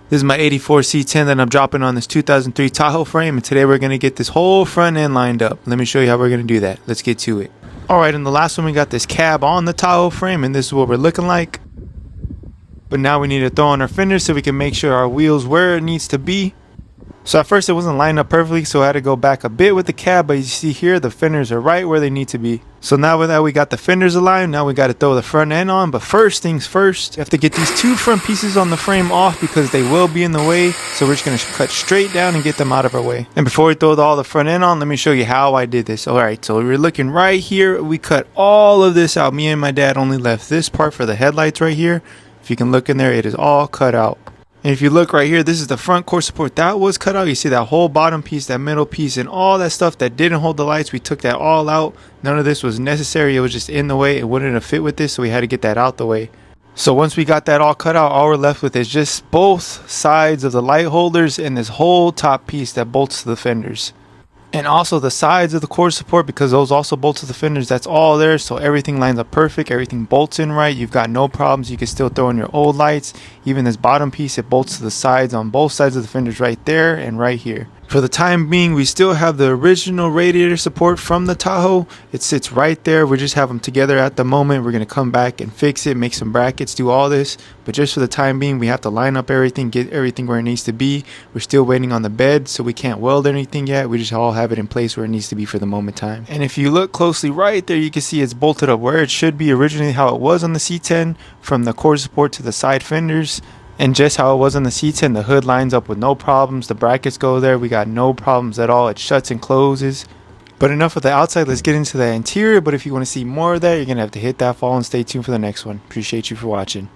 This is my 84 C10 that I'm dropping on this 2003 Tahoe frame, and today we're going to get this whole front end lined up. Let me show you how we're going to do that. Let's get to it. Alright, in the last one we got this cab on the Tahoe frame, and this is what we're looking like. But now we need to throw on our fenders so we can make sure our wheel's where it needs to be. So at first it wasn't lined up perfectly, so I had to go back a bit with the cab, but you see here the fenders are right where they need to be. So now that we got the fenders aligned, now we got to throw the front end on. But first things first, you have to get these two front pieces on the frame off because they will be in the way. So we're just going to cut straight down and get them out of our way. And before we throw all the front end on, let me show you how I did this. Alright, so we're looking right here. We cut all of this out. Me and my dad only left this part for the headlights right here. If you can look in there, it is all cut out. And if you look right here, this is the front core support that was cut out. You see that whole bottom piece, that middle piece, and all that stuff that didn't hold the lights. We took that all out. None of this was necessary. It was just in the way. It wouldn't have fit with this, so we had to get that out the way. So once we got that all cut out, all we're left with is just both sides of the light holders and this whole top piece that bolts to the fenders. And also the sides of the core support, because those also bolt to the fenders. That's all there, so everything lines up perfect, everything bolts in right. You've got no problems. You can still throw in your old lights. Even this bottom piece, it bolts to the sides on both sides of the fenders right there and right here. For the time being, we still have the original radiator support from the Tahoe. It sits right there. We just have them together at the moment. We're going to come back and fix it, make some brackets, do all this. But just for the time being, we have to line up everything, get everything where it needs to be. We're still waiting on the bed, so we can't weld anything yet. We just all have it in place where it needs to be for the moment time. And if you look closely right there, you can see it's bolted up where it should be originally, how it was on the C10, from the core support to the side fenders. And just how it was on the C10, the hood lines up with no problems. The brackets go there. We got no problems at all. It shuts and closes. But enough of the outside. Let's get into the interior. But if you want to see more of that, you're going to have to hit that follow and stay tuned for the next one. Appreciate you for watching.